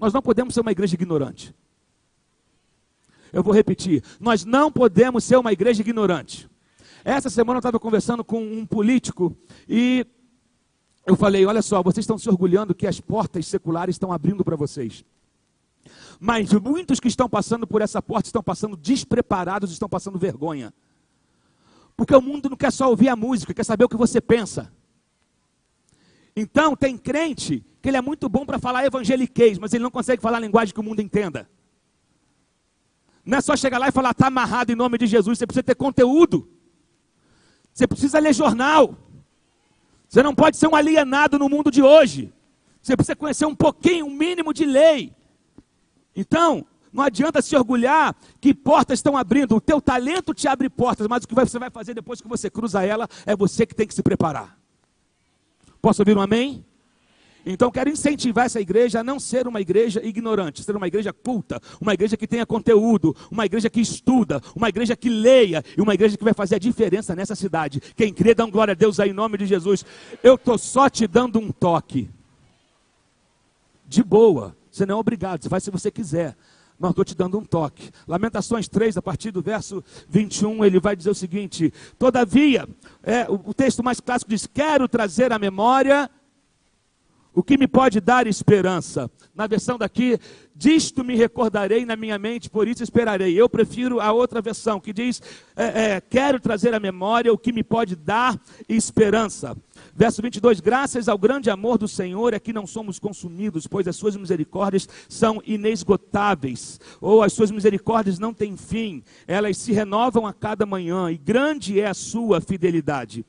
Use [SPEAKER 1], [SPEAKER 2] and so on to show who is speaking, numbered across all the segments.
[SPEAKER 1] Nós não podemos ser uma igreja ignorante. Eu vou repetir, nós não podemos ser uma igreja ignorante. Essa semana eu estava conversando com um político e eu falei, olha só, vocês estão se orgulhando que as portas seculares estão abrindo para vocês. Mas muitos que estão passando por essa porta estão passando despreparados, estão passando vergonha. Porque o mundo não quer só ouvir a música, quer saber o que você pensa. Então tem crente que ele é muito bom para falar evangeliquez, mas ele não consegue falar a linguagem que o mundo entenda. Não é só chegar lá e falar, está amarrado em nome de Jesus, você precisa ter conteúdo. Você precisa ler jornal. Você não pode ser um alienado no mundo de hoje. Você precisa conhecer um pouquinho, um mínimo de lei. Então, não adianta se orgulhar que portas estão abrindo. O teu talento te abre portas, mas o que você vai fazer depois que você cruza ela, é você que tem que se preparar. Posso ouvir um amém? Então quero incentivar essa igreja a não ser uma igreja ignorante, ser uma igreja culta, uma igreja que tenha conteúdo, uma igreja que estuda, uma igreja que leia e uma igreja que vai fazer a diferença nessa cidade. Quem crê, dá glória a Deus aí em nome de Jesus. Eu estou só te dando um toque. De boa, você não é obrigado, você faz se você quiser. Mas estou te dando um toque. Lamentações 3, a partir do verso 21, ele vai dizer o seguinte: todavia, o texto mais clássico diz, quero trazer à memória o que me pode dar esperança. Na versão daqui, disto me recordarei na minha mente, por isso esperarei. Eu prefiro a outra versão, que diz, quero trazer à memória o que me pode dar esperança. Verso 22, graças ao grande amor do Senhor é que não somos consumidos, pois as suas misericórdias são inesgotáveis. Ou as suas misericórdias não têm fim, elas se renovam a cada manhã, e grande é a sua fidelidade.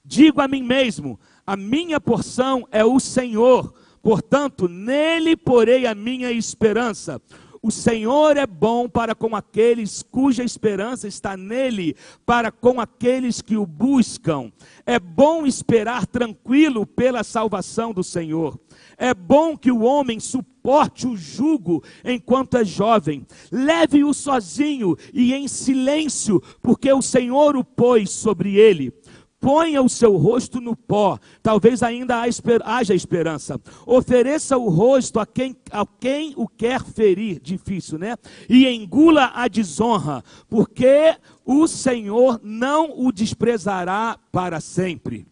[SPEAKER 1] Digo a mim mesmo, a minha porção é o Senhor, portanto, nele porei a minha esperança. O Senhor é bom para com aqueles cuja esperança está nele, para com aqueles que o buscam. É bom esperar tranquilo pela salvação do Senhor. É bom que o homem suporte o jugo enquanto é jovem. Leve-o sozinho e em silêncio, porque o Senhor o pôs sobre ele. Ponha o seu rosto no pó, talvez ainda haja esperança. Ofereça o rosto a quem o quer ferir, difícil, né? E engula a desonra, porque o Senhor não o desprezará para sempre.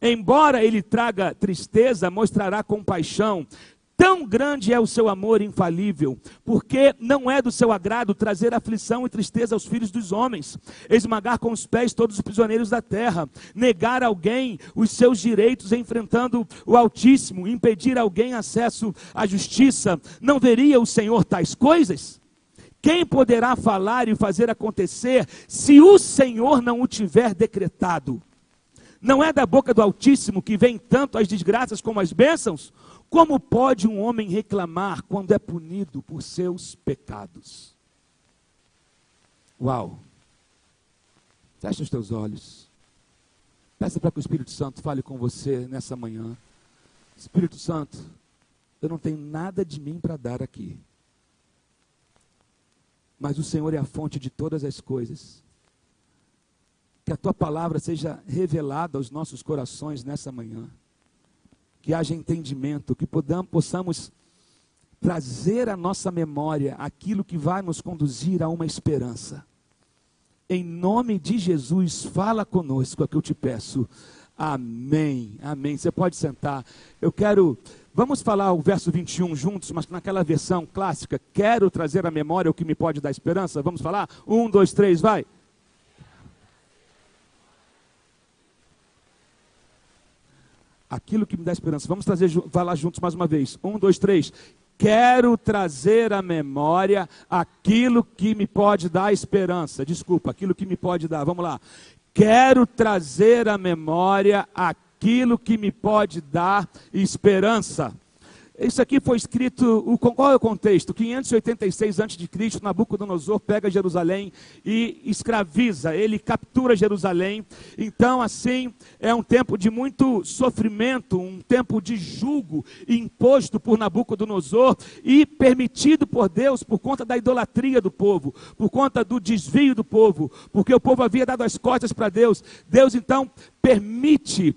[SPEAKER 1] Embora ele traga tristeza, mostrará compaixão. Tão grande é o seu amor infalível, porque não é do seu agrado trazer aflição e tristeza aos filhos dos homens, esmagar com os pés todos os prisioneiros da terra, negar a alguém os seus direitos enfrentando o Altíssimo, impedir a alguém acesso à justiça. Não veria o Senhor tais coisas? Quem poderá falar e fazer acontecer se o Senhor não o tiver decretado? Não é da boca do Altíssimo que vem tanto as desgraças como as bênçãos? Como pode um homem reclamar quando é punido por seus pecados? Uau! Fecha os teus olhos. Peça para que o Espírito Santo fale com você nessa manhã. Espírito Santo, eu não tenho nada de mim para dar aqui. Mas o Senhor é a fonte de todas as coisas. Que a tua palavra seja revelada aos nossos corações nessa manhã. Que haja entendimento, que possamos trazer à nossa memória aquilo que vai nos conduzir a uma esperança. Em nome de Jesus, fala conosco, é o que eu te peço. Amém, amém. Você pode sentar. Vamos falar o verso 21 juntos, mas naquela versão clássica. Quero trazer à memória o que me pode dar esperança. Vamos falar? 1, 2, 3, vai. Aquilo que me dá esperança. Vamos falar juntos mais uma vez. 1, 2, 3. Quero trazer à memória aquilo que me pode dar esperança. Desculpa, aquilo que me pode dar. Vamos lá. Quero trazer à memória aquilo que me pode dar esperança. Isso aqui foi escrito, qual é o contexto? 586 a.C., Nabucodonosor pega Jerusalém e escraviza, ele captura Jerusalém. Então assim, é um tempo de muito sofrimento, um tempo de jugo imposto por Nabucodonosor e permitido por Deus por conta da idolatria do povo, por conta do desvio do povo, porque o povo havia dado as costas para Deus. Deus então permite,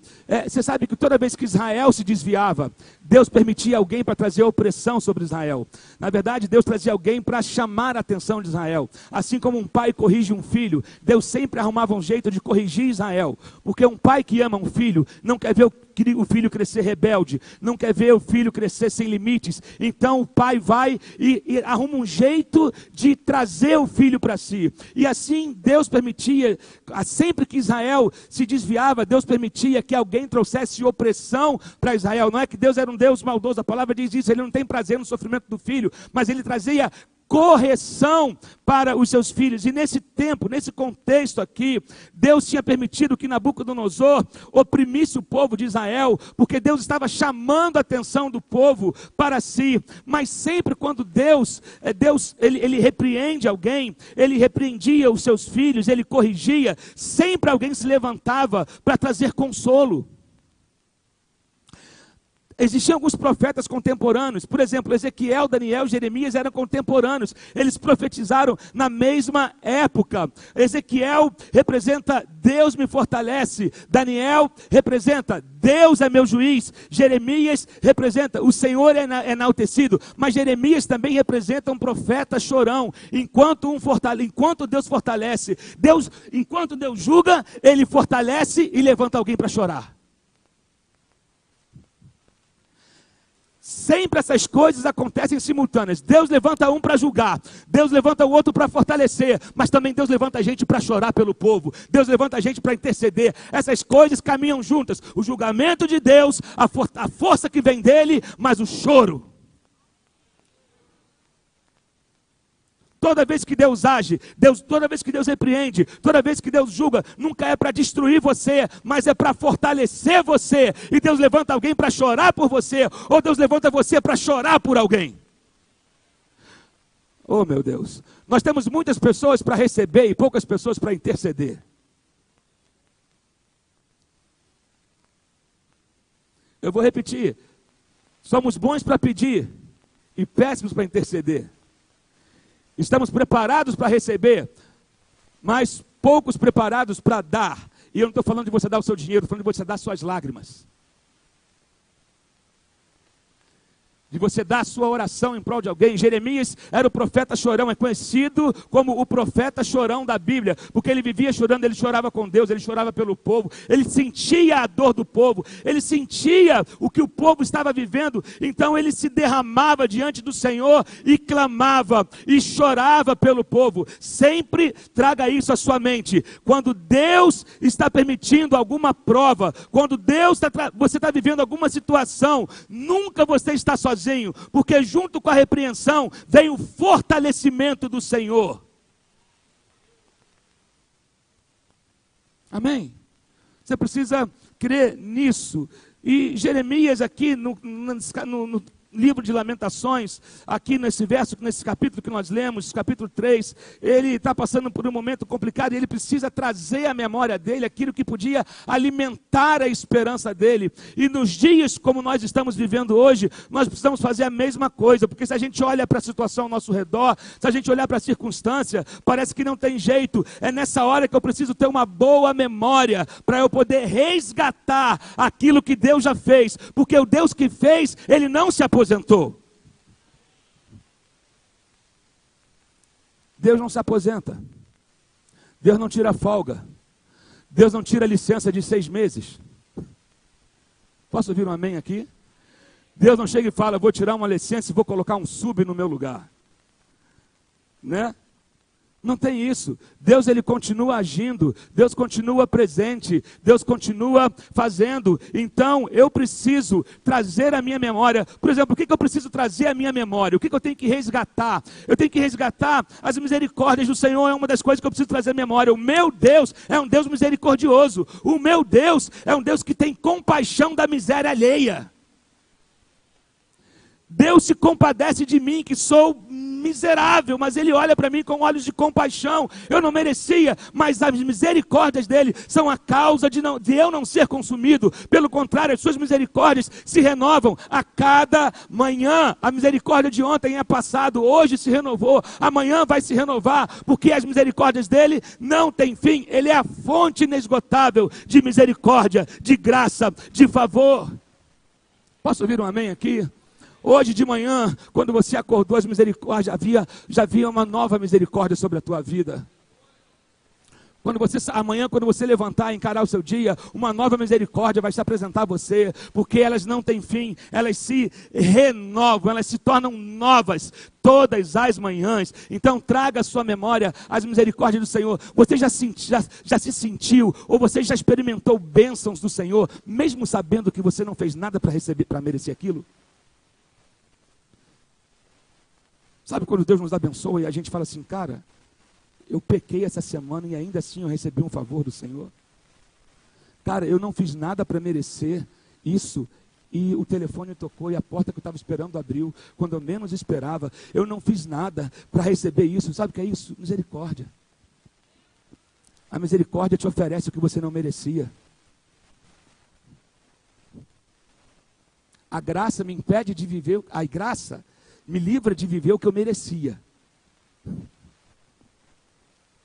[SPEAKER 1] você sabe que toda vez que Israel se desviava, Deus permitia alguém para trazer opressão sobre Israel. Na verdade, Deus trazia alguém para chamar a atenção de Israel. Assim como um pai corrige um filho, Deus sempre arrumava um jeito de corrigir Israel. Porque um pai que ama um filho não quer ver o filho crescer rebelde, não quer ver o filho crescer sem limites. Então o pai vai e arruma um jeito de trazer o filho para si. E assim Deus permitia, sempre que Israel se desviava, Deus permitia que alguém trouxesse opressão para Israel. Não é que Deus era um Deus maldoso, a palavra diz isso, ele não tem prazer no sofrimento do filho, mas ele trazia correção para os seus filhos. E nesse tempo, nesse contexto aqui, Deus tinha permitido que Nabucodonosor oprimisse o povo de Israel, porque Deus estava chamando a atenção do povo para si. Mas sempre quando Deus ele repreende alguém, ele repreendia os seus filhos, ele corrigia, sempre alguém se levantava para trazer consolo. Existiam alguns profetas contemporâneos, por exemplo, Ezequiel, Daniel, Jeremias eram contemporâneos, eles profetizaram na mesma época. Ezequiel representa Deus me fortalece, Daniel representa Deus é meu juiz, Jeremias representa o Senhor é enaltecido, mas Jeremias também representa um profeta chorão. Enquanto Deus fortalece, enquanto Deus julga, ele fortalece e levanta alguém para chorar. Sempre essas coisas acontecem simultâneas. Deus levanta um para julgar, Deus levanta o outro para fortalecer, mas também Deus levanta a gente para chorar pelo povo, Deus levanta a gente para interceder. Essas coisas caminham juntas, o julgamento de Deus, a força que vem dele, mas o choro. Toda vez que Deus age, toda vez que Deus repreende, toda vez que Deus julga, nunca é para destruir você, mas é para fortalecer você. E Deus levanta alguém para chorar por você, ou Deus levanta você para chorar por alguém. Oh meu Deus, nós temos muitas pessoas para receber e poucas pessoas para interceder. Eu vou repetir, somos bons para pedir e péssimos para interceder. Estamos preparados para receber, mas poucos preparados para dar. E eu não estou falando de você dar o seu dinheiro, estou falando de você dar suas lágrimas. De você dar a sua oração em prol de alguém. Jeremias era o profeta chorão, é conhecido como o profeta chorão da Bíblia, porque ele vivia chorando, ele chorava com Deus, ele chorava pelo povo, ele sentia a dor do povo, ele sentia o que o povo estava vivendo, então ele se derramava diante do Senhor e clamava e chorava pelo povo. Sempre traga isso à sua mente, quando Deus está permitindo alguma prova, quando você está vivendo alguma situação, nunca você está sozinho, porque junto com a repreensão vem o fortalecimento do Senhor. Amém? Você precisa crer nisso. E Jeremias aqui no livro de Lamentações, aqui nesse capítulo que nós lemos, capítulo 3, ele está passando por um momento complicado e ele precisa trazer à memória dele aquilo que podia alimentar a esperança dele. E nos dias como nós estamos vivendo hoje, nós precisamos fazer a mesma coisa, porque se a gente olha para a situação ao nosso redor, se a gente olhar para a circunstância, parece que não tem jeito. É nessa hora que eu preciso ter uma boa memória, para eu poder resgatar aquilo que Deus já fez, porque o Deus que fez, ele não se aposentou. Deus não se aposenta, Deus não tira folga, Deus não tira licença de 6 meses. Posso ouvir um amém aqui? Deus não chega e fala, vou tirar uma licença e vou colocar um sub no meu lugar, né? Não tem isso. Deus ele continua agindo, Deus continua presente, Deus continua fazendo. Então eu preciso trazer à minha memória, por exemplo, o que eu preciso trazer à minha memória? O que eu tenho que resgatar? Eu tenho que resgatar as misericórdias do Senhor, é uma das coisas que eu preciso trazer à memória. O meu Deus é um Deus misericordioso, o meu Deus é um Deus que tem compaixão da miséria alheia. Deus se compadece de mim, que sou miserável, mas Ele olha para mim com olhos de compaixão. Eu não merecia, mas as misericórdias dEle são a causa de eu não ser consumido. Pelo contrário, as suas misericórdias se renovam a cada manhã. A misericórdia de ontem é passado, hoje se renovou, amanhã vai se renovar, porque as misericórdias dEle não têm fim. Ele é a fonte inesgotável de misericórdia, de graça, de favor. Posso ouvir um amém aqui? Hoje de manhã, quando você acordou, as misericórdias, já havia uma nova misericórdia sobre a tua vida. Amanhã, quando você levantar e encarar o seu dia, uma nova misericórdia vai se apresentar a você, porque elas não têm fim, elas se renovam, elas se tornam novas todas as manhãs. Então traga à sua memória as misericórdias do Senhor. Você já se sentiu, ou você já experimentou bênçãos do Senhor, mesmo sabendo que você não fez nada para receber, para merecer aquilo? Sabe quando Deus nos abençoa e a gente fala assim, cara, eu pequei essa semana e ainda assim eu recebi um favor do Senhor. Cara, eu não fiz nada para merecer isso. E o telefone tocou e a porta que eu estava esperando abriu. Quando eu menos esperava. Eu não fiz nada para receber isso. Sabe o que é isso? Misericórdia. A misericórdia te oferece o que você não merecia. A graça me impede de viver. A graça me livra de viver o que eu merecia.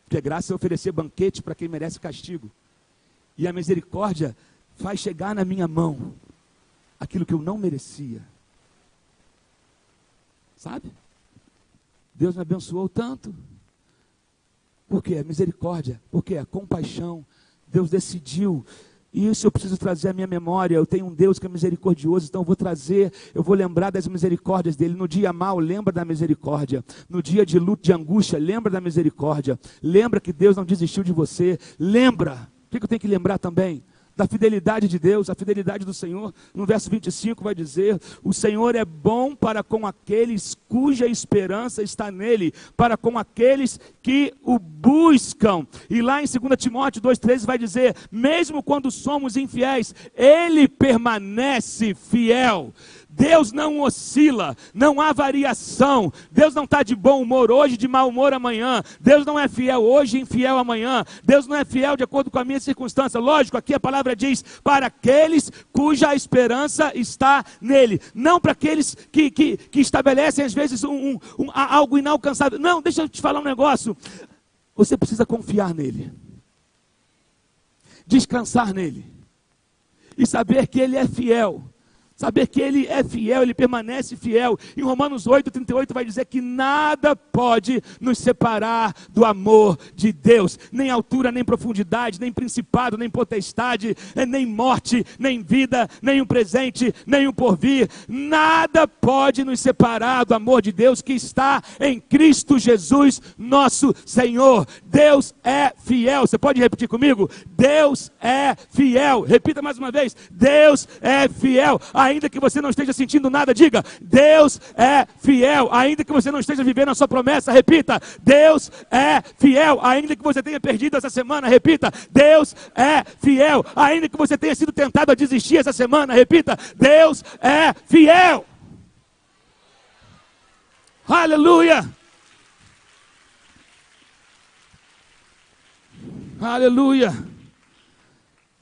[SPEAKER 1] Porque graça é oferecer banquete para quem merece castigo. E a misericórdia faz chegar na minha mão aquilo que eu não merecia. Sabe? Deus me abençoou tanto. Por quê? A misericórdia. Por quê? A compaixão. Deus decidiu. E isso eu preciso trazer à minha memória. Eu tenho um Deus que é misericordioso, então eu vou lembrar das misericórdias dele. No dia mau, lembra da misericórdia. No dia de luto, de angústia, lembra da misericórdia. Lembra que Deus não desistiu de você. Lembra. O que eu tenho que lembrar também? Da fidelidade de Deus, a fidelidade do Senhor. No verso 25 vai dizer, o Senhor é bom para com aqueles cuja esperança está nele, para com aqueles que o buscam. E lá em 2 Timóteo 2,13 vai dizer, mesmo quando somos infiéis, ele permanece fiel. Deus não oscila, não há variação. Deus não está de bom humor hoje, de mau humor amanhã. Deus não é fiel hoje e infiel amanhã. Deus não é fiel de acordo com a minha circunstância. Lógico, aqui a palavra diz, para aqueles cuja esperança está nele. Não para aqueles que estabelecem às vezes algo inalcançável. Não, deixa eu te falar um negócio. Você precisa confiar nele. Descansar nele. E saber que ele é fiel. Saber que ele é fiel, ele permanece fiel. Em Romanos 8,38 vai dizer que nada pode nos separar do amor de Deus. Nem altura, nem profundidade, nem principado, nem potestade, nem morte, nem vida, nem o presente, nem o porvir. Nada pode nos separar do amor de Deus que está em Cristo Jesus, nosso Senhor. Deus é fiel. Você pode repetir comigo? Deus é fiel. Repita mais uma vez. Deus é fiel. Ainda que você não esteja sentindo nada, diga, Deus é fiel. Ainda que você não esteja vivendo a sua promessa, repita, Deus é fiel. Ainda que você tenha perdido essa semana, repita, Deus é fiel. Ainda que você tenha sido tentado a desistir essa semana, repita, Deus é fiel. Aleluia. Aleluia.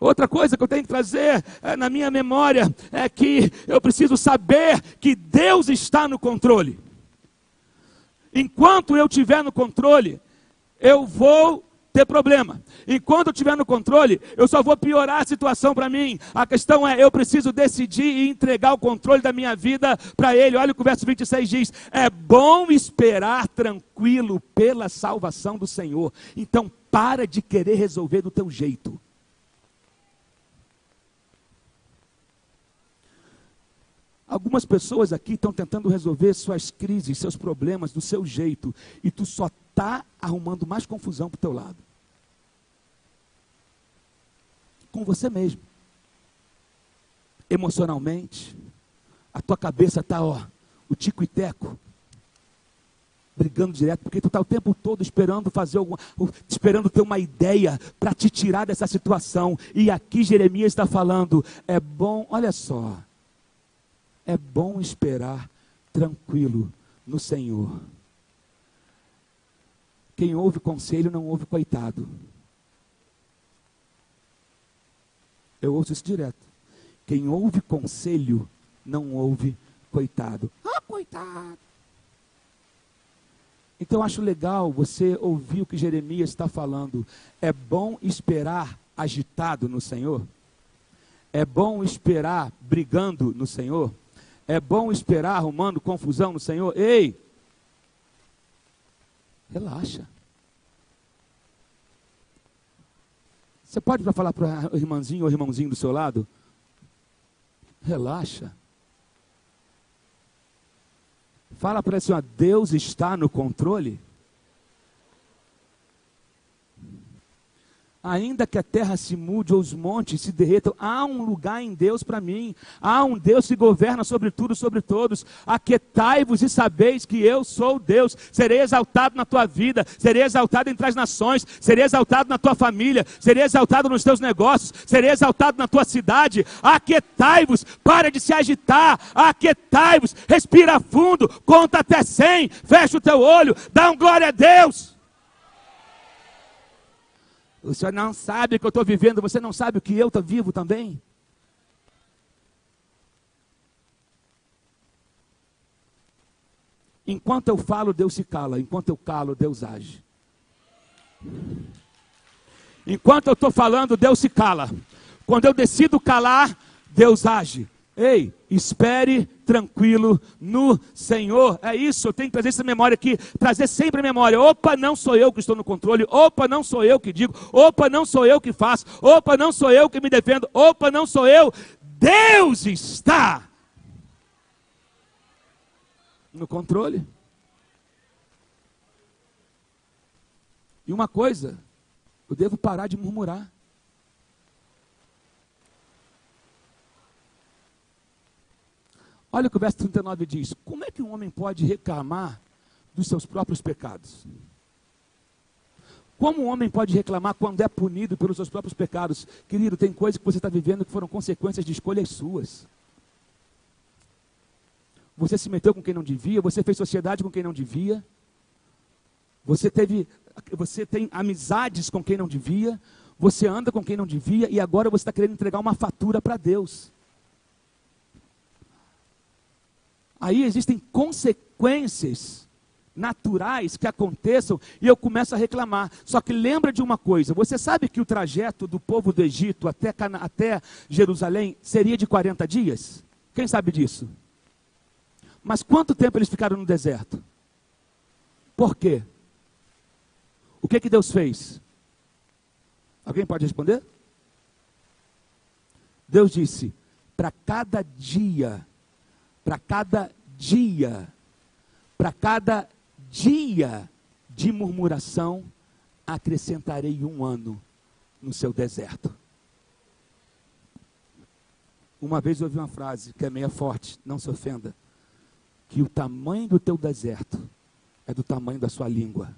[SPEAKER 1] Outra coisa que eu tenho que trazer na minha memória é que eu preciso saber que Deus está no controle. Enquanto eu estiver no controle, eu vou ter problema. Enquanto eu estiver no controle, eu só vou piorar a situação para mim. A questão é, eu preciso decidir e entregar o controle da minha vida para Ele. Olha o que o verso 26 diz. É bom esperar tranquilo pela salvação do Senhor. Então para de querer resolver do teu jeito. Algumas pessoas aqui estão tentando resolver suas crises, seus problemas do seu jeito. E tu só está arrumando mais confusão para o teu lado. Com você mesmo. Emocionalmente. A tua cabeça está, o tico e teco. Brigando direto, porque tu está o tempo todo esperando esperando ter uma ideia para te tirar dessa situação. E aqui Jeremias está falando, é bom, olha só. É bom esperar tranquilo no Senhor. Quem ouve conselho não ouve coitado. Eu ouço isso direto. Quem ouve conselho não ouve coitado. Ah, coitado. Então eu acho legal você ouvir o que Jeremias está falando. É bom esperar agitado no Senhor? É bom esperar brigando no Senhor? É bom esperar arrumando confusão no Senhor? Ei! Relaxa. Você pode falar para o irmãzinho ou irmãozinho do seu lado? Relaxa. Fala para ele assim, ó, Deus está no controle. Ainda que a terra se mude ou os montes se derretam, há um lugar em Deus para mim. Há um Deus que governa sobre tudo e sobre todos. Aquietai-vos e sabeis que eu sou Deus. Serei exaltado na tua vida, serei exaltado entre as nações, serei exaltado na tua família, serei exaltado nos teus negócios, serei exaltado na tua cidade. Aquietai-vos, para de se agitar, aquietai-vos, respira fundo, conta até 100, fecha o teu olho, dá um glória a Deus. O senhor não sabe o que eu estou vivendo, você não sabe o que eu estou vivo também? Enquanto eu falo, Deus se cala. Enquanto eu calo, Deus age. Enquanto eu estou falando, Deus se cala. Quando eu decido calar, Deus age. Ei, espere tranquilo no Senhor. É isso, eu tenho que trazer essa memória aqui, trazer sempre a memória. Opa, não sou eu que estou no controle. Opa, não sou eu que digo. Opa, não sou eu que faço. Opa, não sou eu que me defendo. Opa, não sou eu. Deus está no controle. E uma coisa, eu devo parar de murmurar. Olha o que o verso 39 diz. Como é que um homem pode reclamar dos seus próprios pecados? Como um homem pode reclamar quando é punido pelos seus próprios pecados? Querido, tem coisas que você está vivendo que foram consequências de escolhas suas. Você se meteu com quem não devia, você fez sociedade com quem não devia, você tem amizades com quem não devia, você anda com quem não devia e agora você está querendo entregar uma fatura para Deus. Aí existem consequências naturais que aconteçam e eu começo a reclamar. Só que lembra de uma coisa, você sabe que o trajeto do povo do Egito até Jerusalém seria de 40 dias? Quem sabe disso? Mas quanto tempo eles ficaram no deserto? Por quê? O que Deus fez? Alguém pode responder? Deus disse, para cada dia de murmuração, acrescentarei 1 ano no seu deserto. Uma vez eu ouvi uma frase que é meio forte, não se ofenda, que o tamanho do teu deserto é do tamanho da sua língua.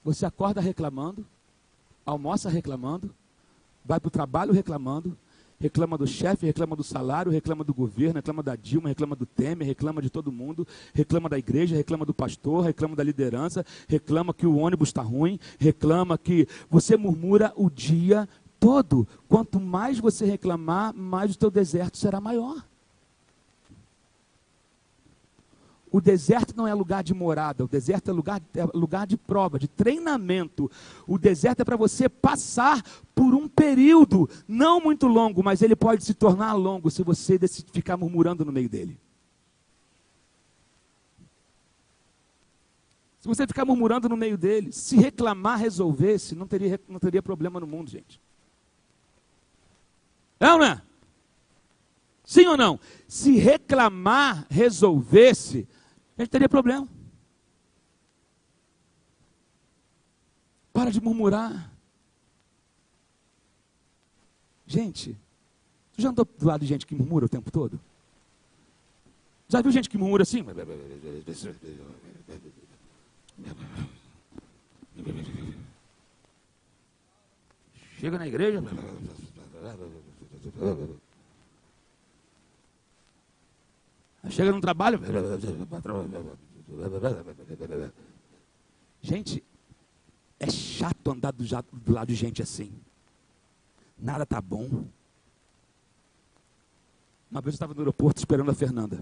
[SPEAKER 1] Você acorda reclamando, almoça reclamando, vai para o trabalho reclamando, reclama do chefe, reclama do salário, reclama do governo, reclama da Dilma, reclama do Temer, reclama de todo mundo, reclama da igreja, reclama do pastor, reclama da liderança, reclama que o ônibus está ruim, reclama que você murmura o dia todo. Quanto mais você reclamar, mais o teu deserto será maior. O deserto não é lugar de morada, o deserto é lugar de prova, de treinamento. O deserto é para você passar por um período, não muito longo, mas ele pode se tornar longo se você decidir ficar murmurando no meio dele. Se você ficar murmurando no meio dele, se reclamar resolvesse, não teria problema no mundo, gente. É ou não é? Sim ou não? Se reclamar resolvesse, a gente teria problema. Para de murmurar. Gente, tu já andou do lado de gente que murmura o tempo todo? Já viu gente que murmura assim? Chega na igreja. Chega no trabalho. Gente, é chato andar do lado de gente assim. Nada tá bom. Uma vez eu estava no aeroporto esperando a Fernanda.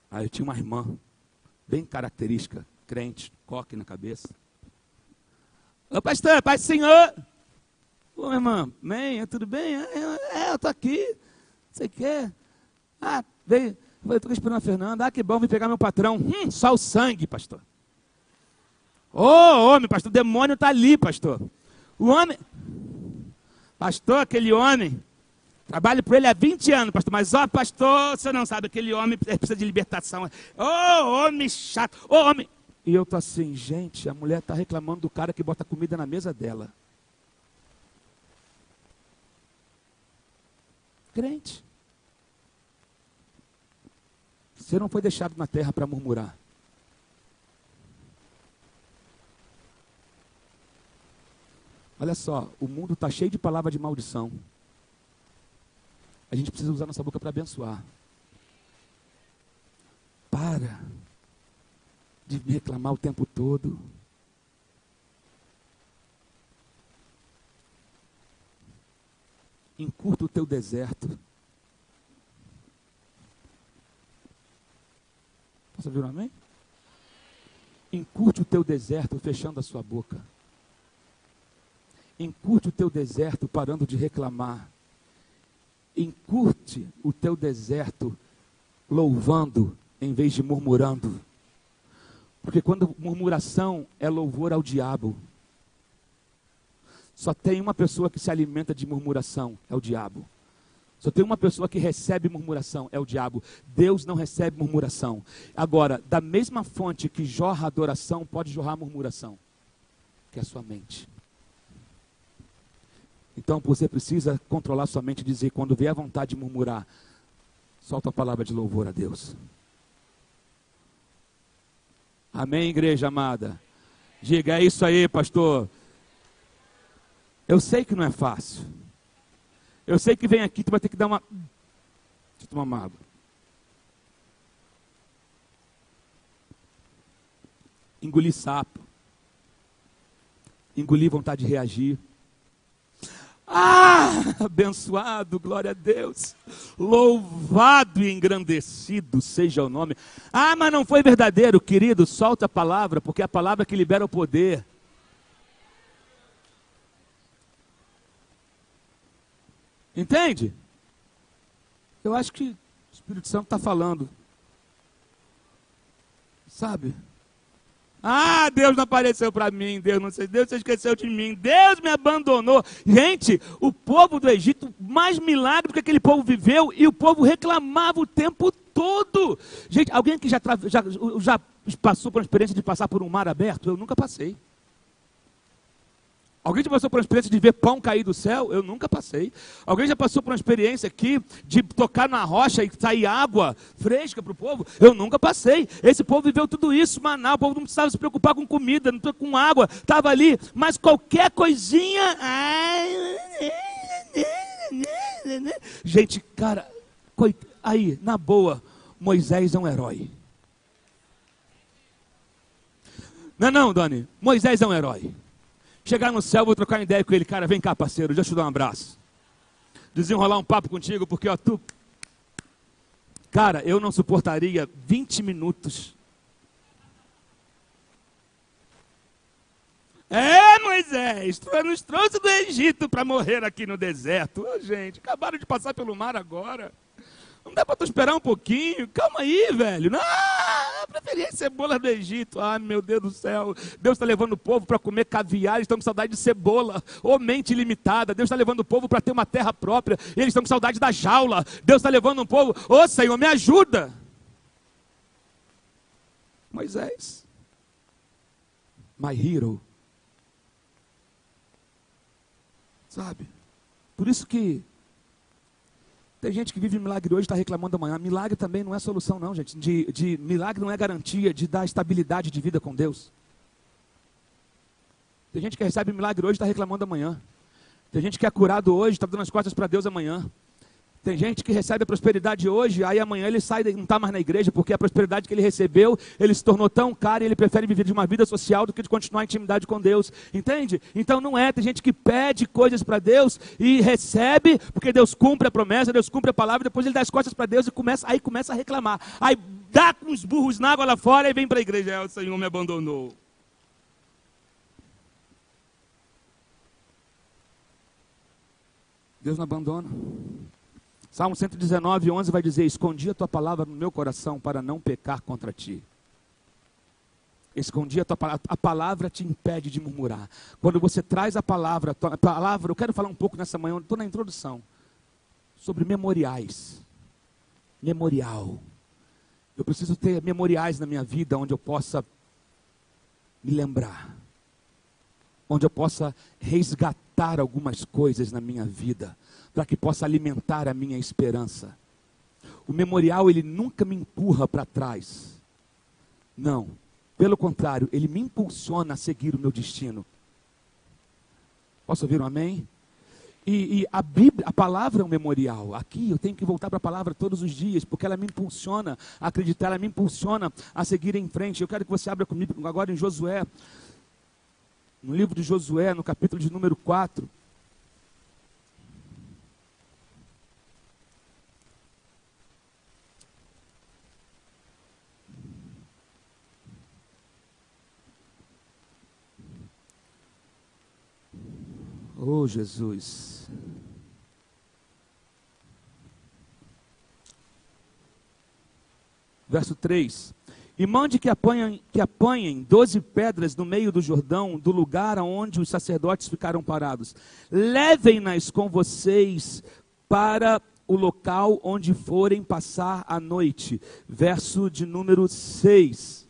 [SPEAKER 1] Aí eu tinha uma irmã, bem característica, crente, coque na cabeça. Ô pastor, paz do Senhor. Ô irmã, amém, tudo bem? Eu estou aqui, não sei o que. Veio, eu estou esperando a Fernanda. Que bom, vim pegar meu patrão. Só o sangue, pastor. Ô homem, pastor, o demônio está ali, pastor. O homem, pastor, aquele homem, trabalho por ele há 20 anos, pastor, mas pastor, você não sabe, aquele homem precisa de libertação. Homem chato, homem. E eu estou assim, gente, a mulher está reclamando do cara que bota comida na mesa dela. Crente. Você não foi deixado na terra para murmurar. Olha só, o mundo está cheio de palavra de maldição. A gente precisa usar nossa boca para abençoar. Para de me reclamar o tempo todo. Encurta o teu deserto. Posso ouvir um amém? Encurte o teu deserto fechando a sua boca. Encurte o teu deserto parando de reclamar. Encurte o teu deserto louvando em vez de murmurando. Porque quando murmuração é louvor ao diabo. Só tem uma pessoa que se alimenta de murmuração, é o diabo. Só tem uma pessoa que recebe murmuração, é o diabo. Deus não recebe murmuração. Agora, da mesma fonte que jorra adoração, pode jorrar murmuração, que é a sua mente. Então você precisa controlar sua mente e dizer, quando vier a vontade de murmurar, solta a palavra de louvor a Deus. Amém, igreja amada? Diga, é isso aí, pastor. Eu sei que não é fácil. Eu sei que vem aqui, tu vai ter que dar uma... Deixa eu tomar uma água. Engolir sapo. Engolir vontade de reagir. Abençoado, glória a Deus. Louvado e engrandecido seja o nome. Mas não foi verdadeiro, querido. Solta a palavra, porque é a palavra que libera o poder. Entende? Eu acho que o Espírito Santo está falando. Sabe? Deus não apareceu para mim, Deus se esqueceu de mim, Deus me abandonou. Gente, o povo do Egito, mais milagre do que aquele povo viveu, e o povo reclamava o tempo todo. Gente, alguém que já passou por uma experiência de passar por um mar aberto? Eu nunca passei. Alguém já passou por uma experiência de ver pão cair do céu? Eu nunca passei. Alguém já passou por uma experiência aqui de tocar na rocha e sair água fresca para o povo? Eu nunca passei. Esse povo viveu tudo isso, maná. O povo não precisava se preocupar com comida, não com água. Estava ali, mas qualquer coisinha... Gente, cara, aí, na boa, Moisés é um herói. Não, Dani, Moisés é um herói. Chegar no céu, vou trocar uma ideia com ele. Cara, vem cá, parceiro, deixa eu te dar um abraço. Desenrolar um papo contigo, porque, tu... Cara, eu não suportaria 20 minutos. Moisés, tu nos trouxe do Egito para morrer aqui no deserto. Gente, acabaram de passar pelo mar agora. Não dá para tu esperar um pouquinho? Calma aí, velho. Não, eu preferia cebola do Egito. Meu Deus do céu. Deus está levando o povo para comer caviar. Eles estão com saudade de cebola. Mente ilimitada. Deus está levando o povo para ter uma terra própria. E eles estão com saudade da jaula. Deus está levando um povo. Senhor, me ajuda. Moisés. My hero. Sabe? Por isso que tem gente que vive milagre hoje e está reclamando amanhã. Milagre também não é solução não, gente. Milagre não é garantia de dar estabilidade de vida com Deus. Tem gente que recebe milagre hoje e está reclamando amanhã. Tem gente que é curado hoje e está dando as costas para Deus amanhã. Tem gente que recebe a prosperidade hoje, aí amanhã ele sai, não está mais na igreja, porque a prosperidade que ele recebeu, ele se tornou tão cara e ele prefere viver de uma vida social do que de continuar em intimidade com Deus. Entende? Então não é, tem gente que pede coisas para Deus e recebe, porque Deus cumpre a promessa, Deus cumpre a palavra, depois ele dá as costas para Deus e começa a reclamar. Aí dá com os burros na água lá fora e vem para a igreja. O Senhor me abandonou. Deus não abandona. Salmo 119, 11 vai dizer: escondi a tua palavra no meu coração para não pecar contra ti. Escondi a tua palavra. A palavra te impede de murmurar. Quando você traz a palavra, eu quero falar um pouco nessa manhã, estou na introdução, sobre memoriais. Memorial. Eu preciso ter memoriais na minha vida, onde eu possa me lembrar. Onde eu possa resgatar algumas coisas na minha vida, para que possa alimentar a minha esperança. O memorial, ele nunca me empurra para trás. Não, pelo contrário, ele me impulsiona a seguir o meu destino. Posso ouvir um amém? E a Bíblia, a palavra é um memorial. Aqui eu tenho que voltar para a palavra todos os dias, porque ela me impulsiona a acreditar, ela me impulsiona a seguir em frente. Eu quero que você abra comigo agora em Josué, no livro de Josué, no capítulo de número 4. Oh, Jesus. Verso 3. E mande que apanhem 12 pedras no meio do Jordão, do lugar onde os sacerdotes ficaram parados. Levem-nas com vocês para o local onde forem passar a noite. Verso de número 6.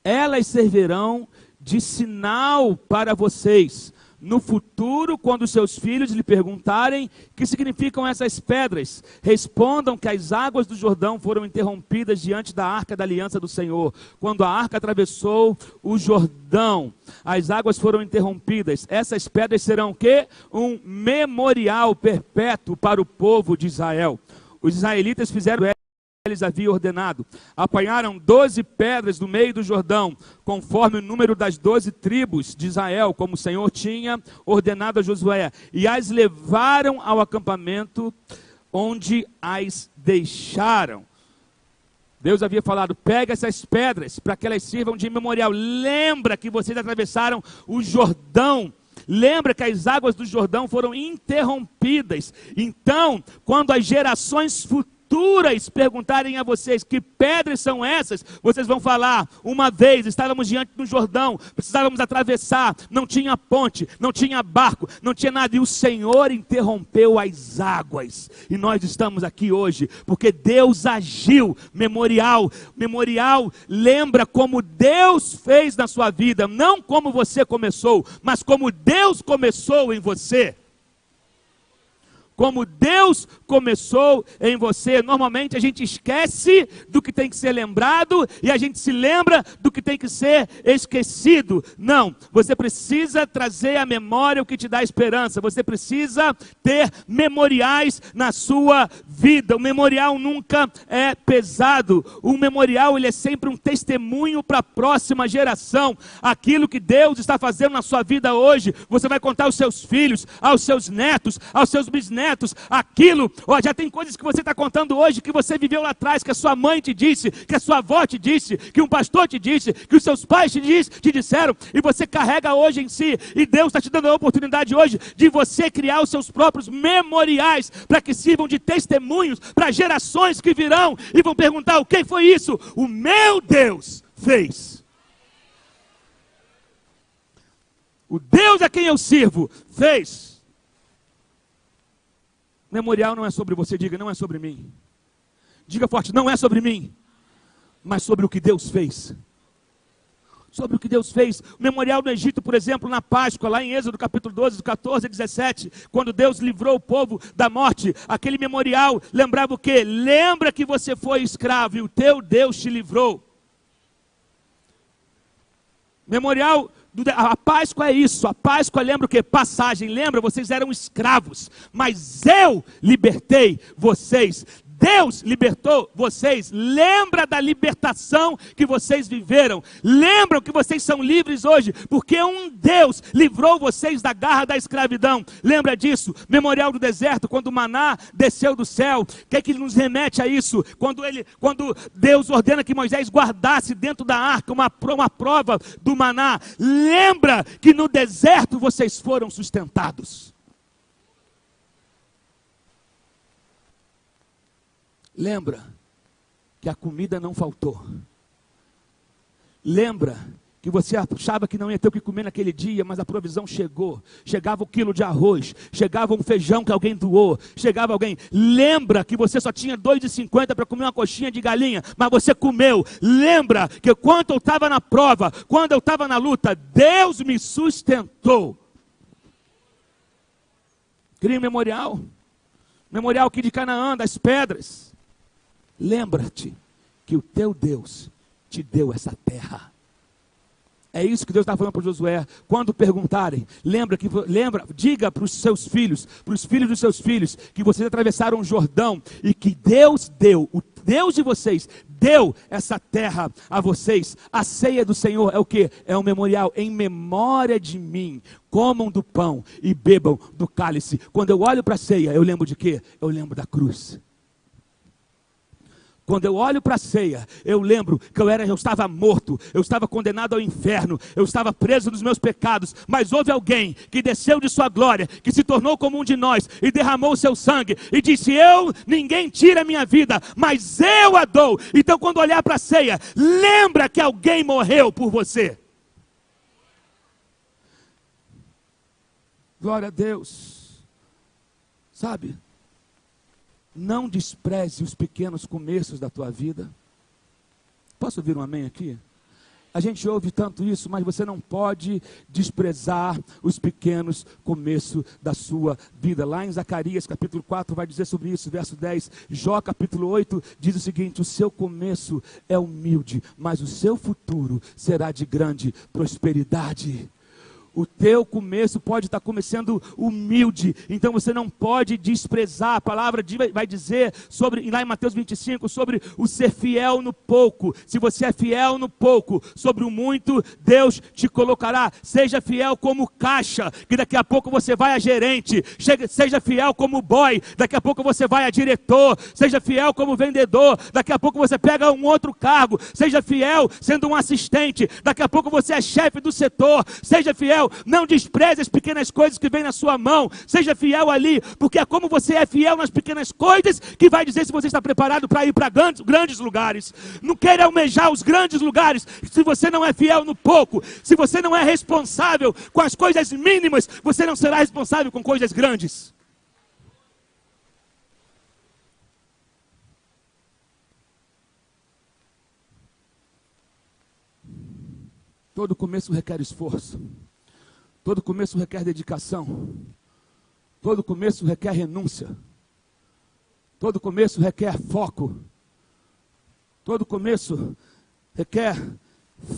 [SPEAKER 1] Elas servirão de sinal para vocês. No futuro, quando seus filhos lhe perguntarem o que significam essas pedras, respondam que as águas do Jordão foram interrompidas diante da arca da aliança do Senhor. Quando a arca atravessou o Jordão, as águas foram interrompidas. Essas pedras serão o quê? Um memorial perpétuo para o povo de Israel. Os israelitas fizeram eles haviam ordenado. Apanharam 12 pedras do meio do Jordão, conforme o número das 12 tribos de Israel, como o Senhor tinha ordenado a Josué, e as levaram ao acampamento onde as deixaram. Deus havia falado: pega essas pedras para que elas sirvam de memorial. Lembra que vocês atravessaram o Jordão. Lembra que as águas do Jordão foram interrompidas. Então, quando as gerações futuras perguntarem a vocês que pedras são essas, vocês vão falar: uma vez estávamos diante do Jordão, precisávamos atravessar, não tinha ponte, não tinha barco, não tinha nada, e o Senhor interrompeu as águas, e nós estamos aqui hoje, porque Deus agiu. Memorial lembra como Deus fez na sua vida, não como você começou, mas como Deus começou em você. Como Deus começou em você. Normalmente a gente esquece do que tem que ser lembrado e a gente se lembra do que tem que ser esquecido. Não, você precisa trazer à memória o que te dá esperança. Você precisa ter memoriais na sua vida. O memorial nunca é pesado. O memorial, ele é sempre um testemunho para a próxima geração. Aquilo que Deus está fazendo na sua vida hoje, você vai contar aos seus filhos, aos seus netos, aos seus bisnetos. Aquilo, já tem coisas que você está contando hoje, que você viveu lá atrás, que a sua mãe te disse, que a sua avó te disse, que um pastor te disse, que os seus pais te disseram, e você carrega hoje em si, e Deus está te dando a oportunidade hoje, de você criar os seus próprios memoriais, para que sirvam de testemunhos, para gerações que virão, e vão perguntar: o que foi isso? O meu Deus fez. O Deus a quem eu sirvo fez. Memorial não é sobre você, diga: não é sobre mim. Diga forte: não é sobre mim, mas sobre o que Deus fez. Sobre o que Deus fez. O memorial no Egito, por exemplo, na Páscoa, lá em Êxodo capítulo 12, do 14 a 17, quando Deus livrou o povo da morte, aquele memorial lembrava o quê? Lembra que você foi escravo e o teu Deus te livrou. Memorial A Páscoa é isso. A Páscoa lembra o quê? Passagem. Lembra? Vocês eram escravos, mas eu libertei vocês. Deus libertou vocês. Lembra da libertação que vocês viveram. Lembram que vocês são livres hoje, porque um Deus livrou vocês da garra da escravidão. Lembra disso? Memorial do deserto, quando o maná desceu do céu. O que é que nos remete a isso? Quando Deus ordena que Moisés guardasse dentro da arca uma prova do maná. Lembra que no deserto vocês foram sustentados. Lembra que a comida não faltou. Lembra que você achava que não ia ter o que comer naquele dia, mas a provisão chegou. Chegava 1 quilo de arroz, chegava um feijão que alguém doou, chegava alguém. Lembra que você só tinha R$2,50 para comer uma coxinha de galinha, mas você comeu. Lembra que quando eu estava na prova, quando eu estava na luta, Deus me sustentou. Cria um memorial. Memorial aqui de Canaã, das pedras. Lembra-te que o teu Deus te deu essa terra. É isso que Deus está falando para Josué. Quando perguntarem, diga para os seus filhos, para os filhos dos seus filhos, que vocês atravessaram o Jordão e que Deus deu, o Deus de vocês, deu essa terra a vocês. A ceia do Senhor é o que? É um memorial em memória de mim. Comam do pão e bebam do cálice. Quando eu olho para a ceia, eu lembro de quê? Eu lembro da cruz. Quando eu olho para a ceia, eu lembro que eu estava morto, eu estava condenado ao inferno, eu estava preso nos meus pecados, mas houve alguém que desceu de sua glória, que se tornou como um de nós e derramou o seu sangue e disse: ninguém tira a minha vida, mas eu a dou. Então quando olhar para a ceia, lembra que alguém morreu por você. Glória a Deus. Sabe? Não despreze os pequenos começos da tua vida. Posso ouvir um amém aqui? A gente ouve tanto isso, mas você não pode desprezar os pequenos começos da sua vida. Lá em Zacarias capítulo 4 vai dizer sobre isso, verso 10. Jó capítulo 8 diz o seguinte: o seu começo é humilde, mas o seu futuro será de grande prosperidade. O teu começo pode estar começando humilde, então você não pode desprezar. A palavra vai dizer sobre, lá em Mateus 25, sobre o ser fiel no pouco. Se você é fiel no pouco, sobre o muito, Deus te colocará. Seja fiel como caixa, que daqui a pouco você vai a gerente. Seja fiel como boy, daqui a pouco você vai a diretor. Seja fiel como vendedor, daqui a pouco você pega um outro cargo. Seja fiel sendo um assistente, daqui a pouco você é chefe do setor. Seja fiel. Não despreze as pequenas coisas que vêm na sua mão. Seja fiel ali, porque é como você é fiel nas pequenas coisas que vai dizer se você está preparado para ir para grandes lugares. Não queira almejar os grandes lugares se você não é fiel no pouco. Se você não é responsável com as coisas mínimas, você não será responsável com coisas grandes. Todo começo requer esforço. Todo começo requer dedicação. Todo começo requer renúncia. Todo começo requer foco. Todo começo requer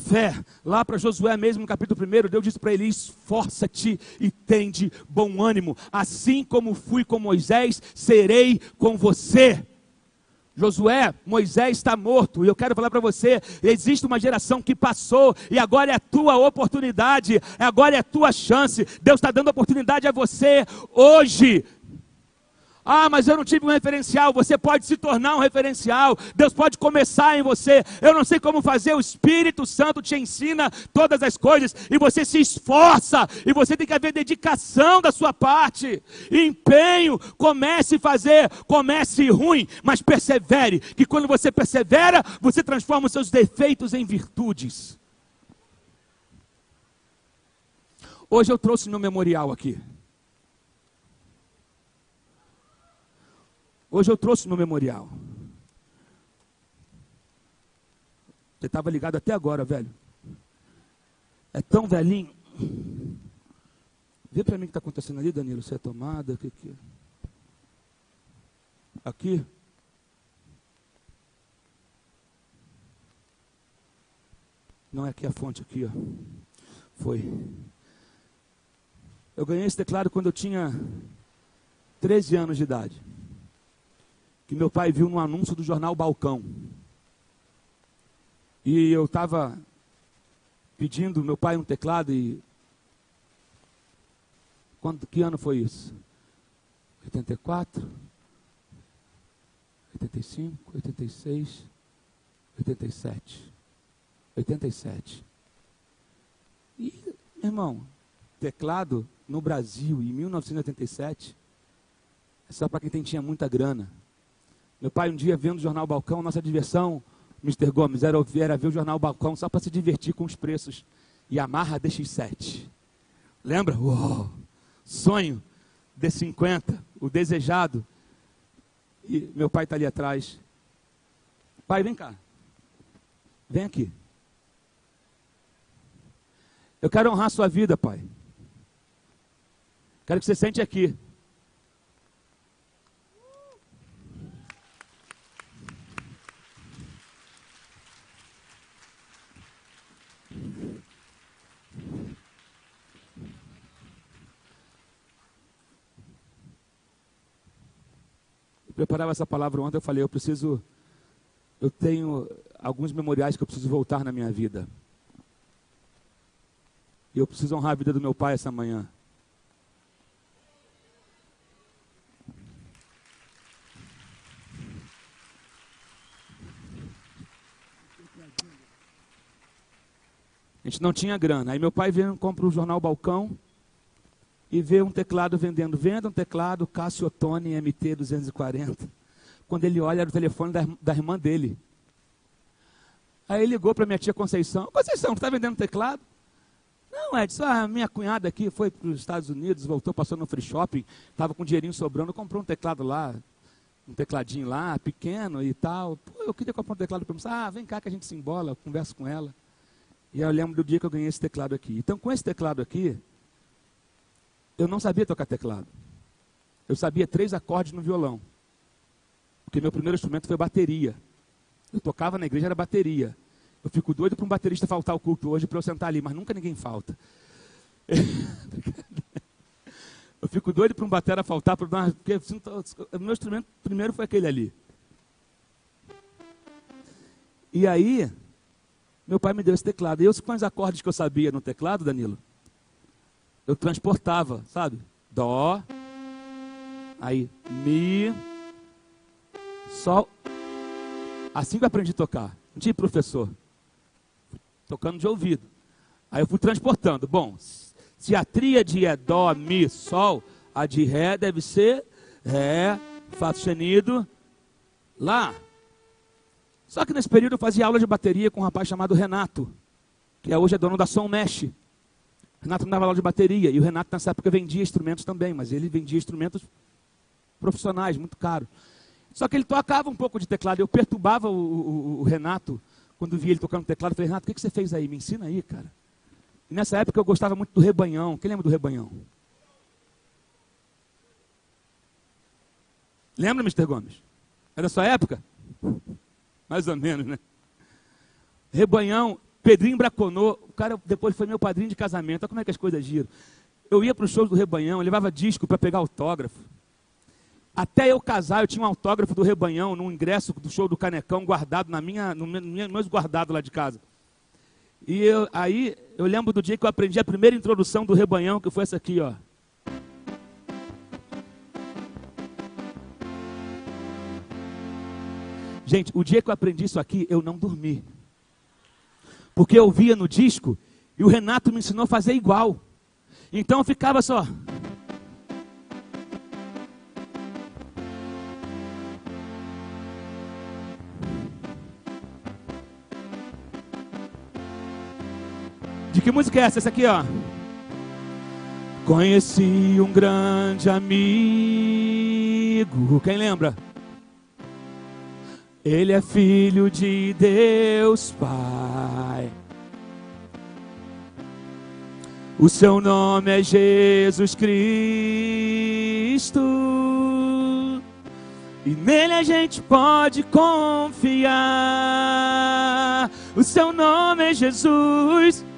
[SPEAKER 1] fé. Lá para Josué mesmo, no capítulo 1, Deus disse para ele: esforça-te e tende bom ânimo. Assim como fui com Moisés, serei com você. Josué, Moisés está morto, e eu quero falar para você, existe uma geração que passou, e agora é a tua oportunidade, agora é a tua chance. Deus está dando oportunidade a você hoje. Ah, mas eu não tive um referencial. Você pode se tornar um referencial. Deus pode começar em você. Eu não sei como fazer. O Espírito Santo te ensina todas as coisas. E você se esforça. E você tem que haver dedicação da sua parte. Empenho. Comece a fazer. Comece ruim, mas persevere. Que quando você persevera, você transforma os seus defeitos em virtudes. Hoje eu trouxe meu memorial aqui. Hoje eu trouxe meu memorial. Você estava ligado até agora, velho. É tão velhinho. Vê para mim o que está acontecendo ali, Danilo. Você é tomada? Aqui. Não é aqui a fonte, aqui, ó. Foi. Eu ganhei esse teclado quando eu tinha 13 anos de idade. Que meu pai viu no anúncio do jornal Balcão. E eu estava pedindo meu pai um teclado e... Que ano foi isso? 84, 85, 86, 87. 87. E, meu irmão, teclado no Brasil em 1987 é só para quem tinha muita grana. Meu pai um dia vendo o jornal Balcão, nossa diversão, Mr. Gomes, era ver o jornal Balcão só para se divertir com os preços. Yamaha DX7. Lembra? Uou, sonho D50, o desejado. E meu pai está ali atrás. Pai, vem cá. Vem aqui. Eu quero honrar a sua vida, pai. Quero que você sente aqui. Eu preparava essa palavra ontem, eu falei, eu tenho alguns memoriais que eu preciso voltar na minha vida. E eu preciso honrar a vida do meu pai essa manhã. A gente não tinha grana. Aí meu pai vem, compra o jornal Balcão e vê um teclado vendendo. Venda um teclado Casio Tone MT240. Quando ele olha, era o telefone da irmã dele. Aí ele ligou para minha tia Conceição. Conceição, você está vendendo teclado? Não, Edson, minha cunhada aqui foi para os Estados Unidos, voltou, passou no free shopping, estava com um dinheirinho sobrando, comprou um teclado lá, um tecladinho lá, pequeno e tal. Pô, eu queria comprar um teclado para mim. Vem cá que a gente se embola, eu converso com ela. E eu lembro do dia que eu ganhei esse teclado aqui. Então, com esse teclado aqui, eu não sabia tocar teclado. Eu sabia 3 acordes no violão. Porque meu primeiro instrumento foi bateria. Eu tocava na igreja, era bateria. Eu fico doido para um baterista faltar o culto hoje para eu sentar ali, mas nunca ninguém falta. Eu fico doido para um batera faltar, porque o meu instrumento primeiro foi aquele ali. E aí, meu pai me deu esse teclado. E eu, com os acordes que eu sabia no teclado, Danilo, eu transportava, sabe? Dó, aí Mi, Sol. Assim que eu aprendi a tocar. Não tinha professor. Tocando de ouvido. Aí eu fui transportando. Bom, se a tríade é Dó, Mi, Sol, a de Ré deve ser Ré, Fá sustenido, Lá. Só que nesse período eu fazia aula de bateria com um rapaz chamado Renato, que hoje é dono da Som Mesh. Renato me dava aula de bateria, e o Renato nessa época vendia instrumentos também, mas ele vendia instrumentos profissionais, muito caros. Só que ele tocava um pouco de teclado, eu perturbava o Renato, quando via ele tocando teclado, eu falei, Renato, o que você fez aí? Me ensina aí, cara. E nessa época eu gostava muito do Rebanhão. Quem lembra do Rebanhão? Lembra, Mr. Gomes? É da sua época? Mais ou menos, né? Rebanhão, Pedrinho Braconô, o cara depois foi meu padrinho de casamento. Olha como é que as coisas giram. Eu ia para os shows do Rebanhão, eu levava disco para pegar autógrafo. Até eu casar, eu tinha um autógrafo do Rebanhão, num ingresso do show do Canecão, guardado no meu guardado lá de casa. E aí, eu lembro do dia que eu aprendi a primeira introdução do Rebanhão, que foi essa aqui, ó. Gente, o dia que eu aprendi isso aqui, eu não dormi. Porque eu via no disco, e o Renato me ensinou a fazer igual. Então eu ficava só... De que música é essa? Essa aqui, ó. Conheci um grande amigo. Quem lembra? Ele é filho de Deus Pai. O seu nome é Jesus Cristo. E nele a gente pode confiar. O seu nome é Jesus.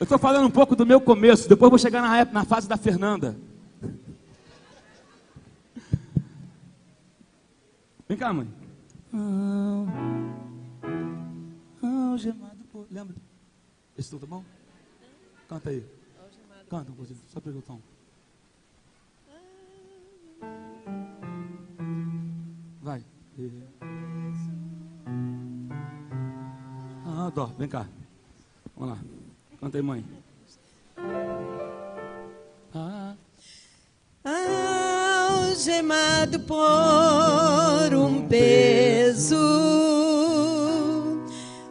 [SPEAKER 1] Eu estou falando um pouco do meu começo, depois vou chegar na fase da Fernanda. Vem cá, mãe. Algemado por... Lembra? Esse tom tá bom? Canta aí. Canta um pouquinho, só pega o tom. Vai. Dó, vem cá. Vamos lá. Canta aí, mãe.
[SPEAKER 2] Algemado por um peso,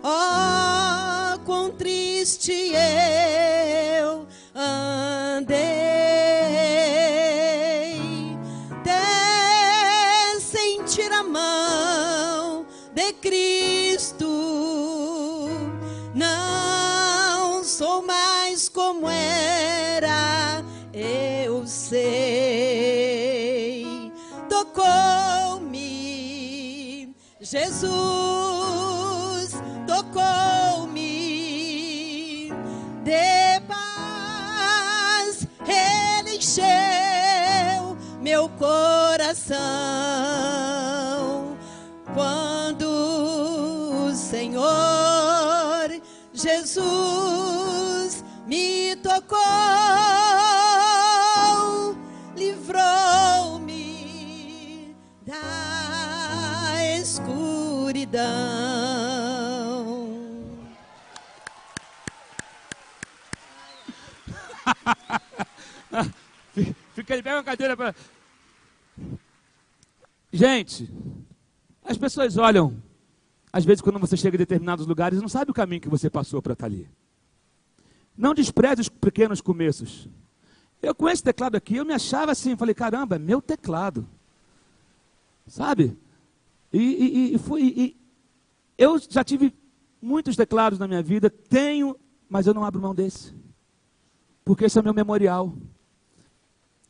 [SPEAKER 2] oh, quão triste eu andei, até sentir a mão de Cristo. Não sou mais como era, eu sei. Tocou-me, Jesus tocou-me, de paz Ele encheu meu coração. Quando o Senhor Jesus me tocou, livrou-me da escuridão.
[SPEAKER 1] Fica aí, pega uma cadeira para... Gente, as pessoas olham, às vezes quando você chega em determinados lugares, não sabe o caminho que você passou para estar ali. Não despreze os pequenos começos. Eu com esse teclado aqui, eu me achava assim, falei, caramba, é meu teclado. Sabe? Eu já tive muitos teclados na minha vida, tenho, mas eu não abro mão desse. Porque esse é o meu memorial.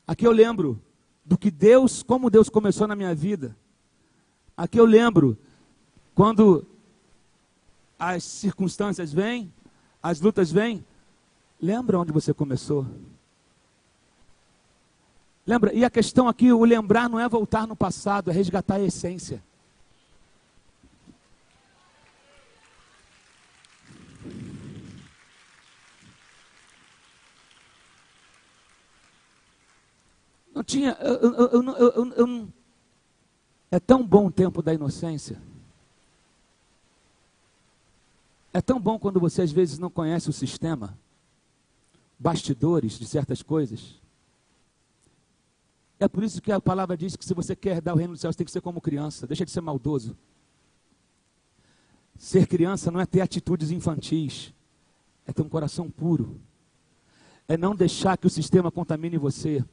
[SPEAKER 1] Aqui eu lembro do que Deus, como Deus começou na minha vida. Aqui eu lembro quando as circunstâncias vêm, as lutas vêm, lembra onde você começou? Lembra? E a questão aqui, o lembrar não é voltar no passado, é resgatar a essência. Não tinha, é tão bom o tempo da inocência. É tão bom quando você às vezes não conhece o sistema, bastidores de certas coisas. É por isso que a palavra diz que se você quer dar o reino dos céus, tem que ser como criança, deixa de ser maldoso. Ser criança não é ter atitudes infantis, é ter um coração puro. É não deixar que o sistema contamine você.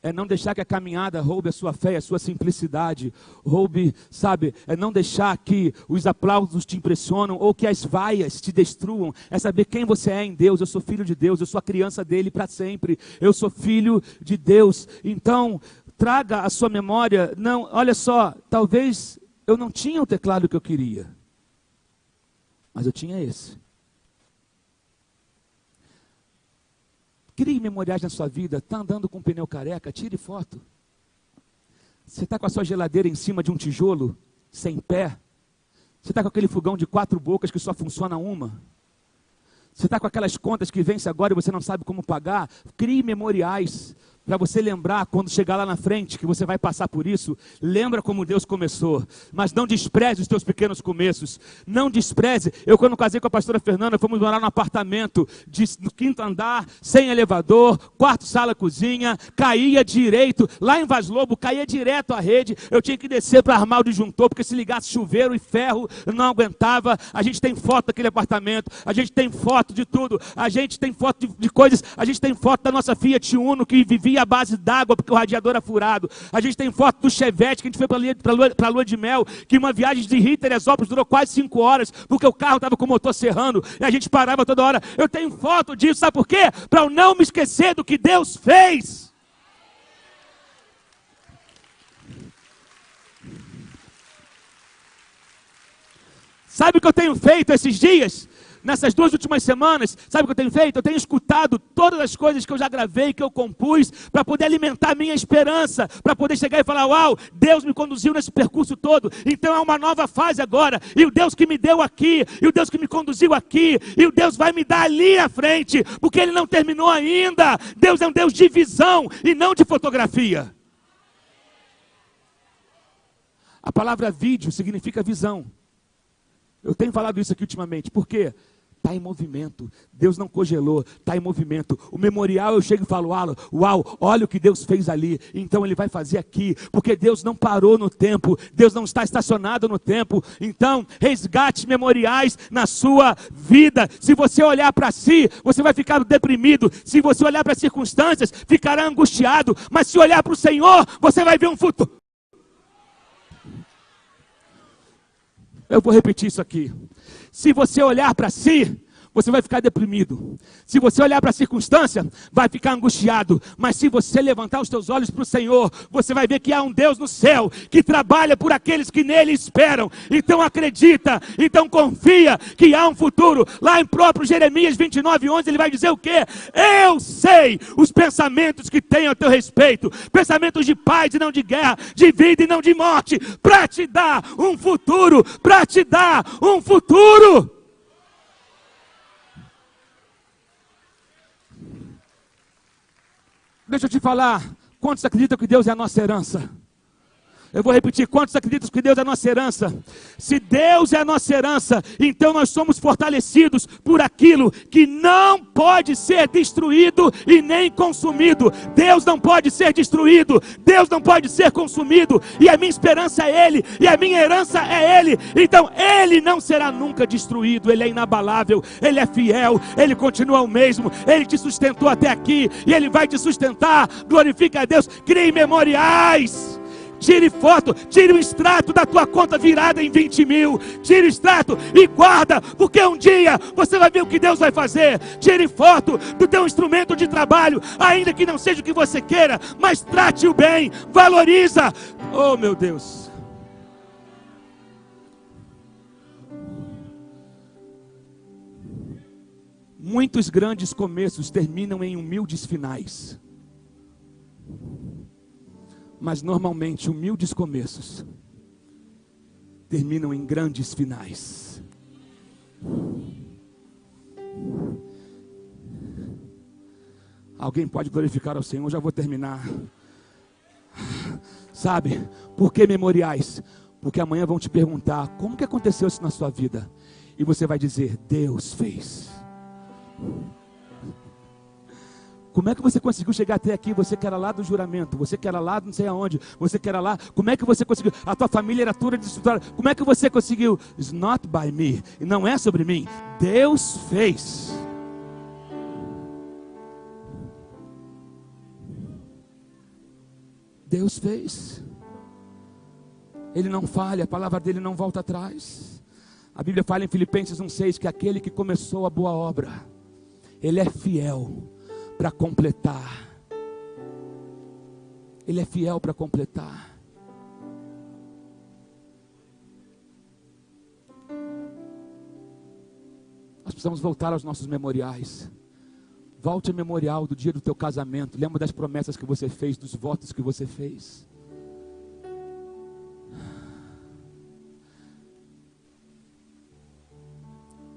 [SPEAKER 1] É não deixar que a caminhada roube a sua fé, a sua simplicidade, roube, sabe, é não deixar que os aplausos te impressionam ou que as vaias te destruam, é saber quem você é em Deus. Eu sou filho de Deus, eu sou a criança dele para sempre, eu sou filho de Deus. Então, traga a sua memória, não, olha só, talvez eu não tinha o teclado que eu queria, mas eu tinha esse. Crie memoriais na sua vida. Está andando com um pneu careca? Tire foto. Você está com a sua geladeira em cima de um tijolo? sem pé? Você está com aquele fogão de 4 bocas que só funciona uma? Você está com aquelas contas que vence agora e você não sabe como pagar? Crie memoriais para você lembrar quando chegar lá na frente que você vai passar por isso. Lembra como Deus começou, mas não despreze os teus pequenos começos. Não despreze. Eu, quando casei com a pastora Fernanda, fomos morar num apartamento no 5º andar, sem elevador, quarto, sala, cozinha, caía direito, lá em Vaz Lobo, caía direto a rede. Eu tinha que descer para armar o disjuntor, porque se ligasse chuveiro e ferro, eu não aguentava. A gente tem foto daquele apartamento, a gente tem foto de tudo, a gente tem foto de coisas, a gente tem foto da nossa Fiat Uno que vivia a base d'água porque o radiador era furado. A gente tem foto do Chevette que a gente foi para a lua de mel, que uma viagem de Rio Teresópolis durou quase 5 horas porque o carro estava com o motor serrando e a gente parava toda hora. Eu tenho foto disso, sabe por quê? Para eu não me esquecer do que Deus fez. Sabe o que eu tenho feito esses dias? Nessas 2 últimas semanas, sabe o que eu tenho feito? Eu tenho escutado todas as coisas que eu já gravei, que eu compus, para poder alimentar a minha esperança, para poder chegar e falar, uau, Deus me conduziu nesse percurso todo, então é uma nova fase agora, e o Deus que me deu aqui, e o Deus que me conduziu aqui, e o Deus vai me dar ali à frente, porque Ele não terminou ainda. Deus é um Deus de visão e não de fotografia. A palavra vídeo significa visão. Eu tenho falado isso aqui ultimamente, por quê? Está em movimento, Deus não congelou, está em movimento. O memorial eu chego e falo, uau, olha o que Deus fez ali, então Ele vai fazer aqui, porque Deus não parou no tempo, Deus não está estacionado no tempo. Então resgate memoriais na sua vida. Se você olhar para si, você vai ficar deprimido. Se você olhar para as circunstâncias, ficará angustiado. Mas se olhar para o Senhor, você vai ver um futuro. Eu vou repetir isso aqui. Se você olhar para si, você vai ficar deprimido. Se você olhar para a circunstância, vai ficar angustiado. Mas se você levantar os teus olhos para o Senhor, você vai ver que há um Deus no céu, que trabalha por aqueles que nele esperam. Então acredita, então confia que há um futuro. Lá em próprio Jeremias 29:11, ele vai dizer o quê? Eu sei os pensamentos que tenho a teu respeito. Pensamentos de paz e não de guerra, de vida e não de morte. Para te dar um futuro, para te dar um futuro. Deixa eu te falar, quantos acreditam que Deus é a nossa herança? Eu vou repetir, quantos acreditam que Deus é a nossa herança? Se Deus é a nossa herança, então nós somos fortalecidos por aquilo que não pode ser destruído e nem consumido. Deus não pode ser destruído, Deus não pode ser consumido, e a minha esperança é Ele, e a minha herança é Ele. Então Ele não será nunca destruído, Ele é inabalável, Ele é fiel, Ele continua o mesmo, Ele te sustentou até aqui, e Ele vai te sustentar. Glorifica a Deus, crie memoriais. Tire foto, tire um extrato da tua conta virada em 20 mil. Tire o extrato e guarda, porque um dia você vai ver o que Deus vai fazer. Tire foto do teu instrumento de trabalho, ainda que não seja o que você queira, mas trate-o bem, valoriza. Oh meu Deus. Muitos grandes começos terminam em humildes finais. Mas normalmente humildes começos terminam em grandes finais. Alguém pode glorificar ao Senhor? Já vou terminar. Sabe, por que memoriais? Porque amanhã vão te perguntar, como que aconteceu isso na sua vida? E você vai dizer, Deus fez. Como é que você conseguiu chegar até aqui? Você que era lá do juramento, você que era lá não sei aonde, você que era lá, como é que você conseguiu? A tua família era toda destruturada, como é que você conseguiu? It's not by me, não é sobre mim, Deus fez. Deus fez. Ele não falha, a palavra dele não volta atrás. A Bíblia fala em Filipenses 1:6 que aquele que começou a boa obra, Ele é fiel para completar. Ele é fiel para completar. Nós precisamos voltar aos nossos memoriais. Volte ao memorial do dia do teu casamento. Lembra das promessas que você fez, dos votos que você fez.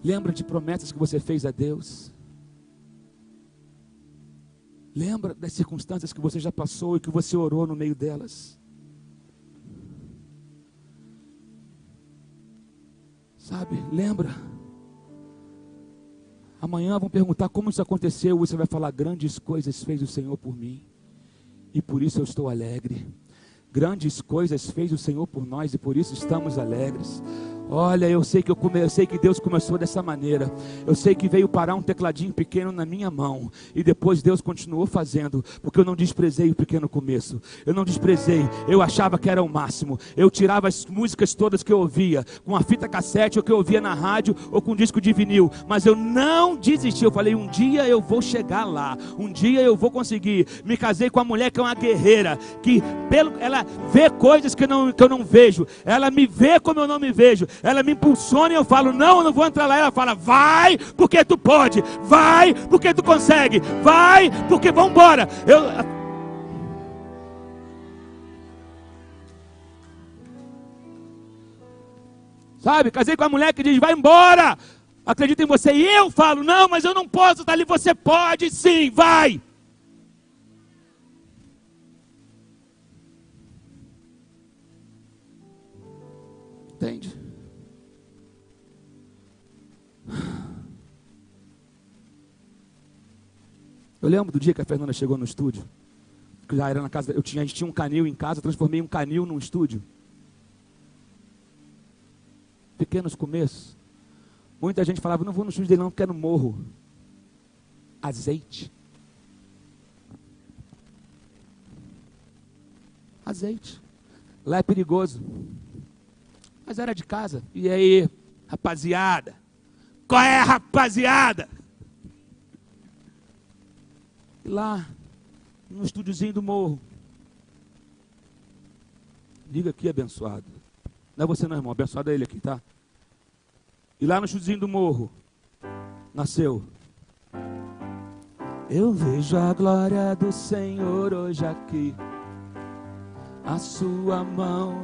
[SPEAKER 1] Lembra de promessas que você fez a Deus. Lembra das circunstâncias que você já passou e que você orou no meio delas. Sabe, lembra. Amanhã vão perguntar como isso aconteceu. Você vai falar: grandes coisas fez o Senhor por mim, e por isso eu estou alegre. Grandes coisas fez o Senhor por nós, e por isso estamos alegres. Olha, eu sei que Deus começou dessa maneira. Eu sei que veio parar um tecladinho pequeno na minha mão, e depois Deus continuou fazendo, porque eu não desprezei o pequeno começo. Eu não desprezei, eu achava que era o máximo. Eu tirava as músicas todas que eu ouvia, com a fita cassete, ou que eu ouvia na rádio, ou com disco de vinil, mas eu não desisti. Eu falei: um dia eu vou chegar lá, um dia eu vou conseguir. Me casei com uma mulher que é uma guerreira, que ela vê coisas que eu não vejo, ela me vê como eu não me vejo. Ela me impulsiona e eu falo: não, eu não vou entrar lá. Ela fala: vai, porque tu pode. Vai, porque tu consegue. Vai, porque vamos embora. Sabe, casei com a mulher que diz: vai embora, acredita em você. E eu falo: não, mas eu não posso estar ali. Você pode sim, vai. Entende? Eu lembro do dia que a Fernanda chegou no estúdio, que já era na casa, a gente tinha um canil em casa, eu transformei um canil num estúdio. Pequenos começos. Muita gente falava: não vou no estúdio dele não, porque é no morro. Azeite. Azeite. Lá é perigoso. Mas era de casa. E aí, rapaziada? Qual é, rapaziada? E lá, no estúdiozinho do morro. Diga aqui: abençoado. Não é você não, irmão, abençoado é ele aqui, tá? E lá no estúdiozinho do morro, nasceu: eu vejo a glória do Senhor hoje aqui, a sua mão.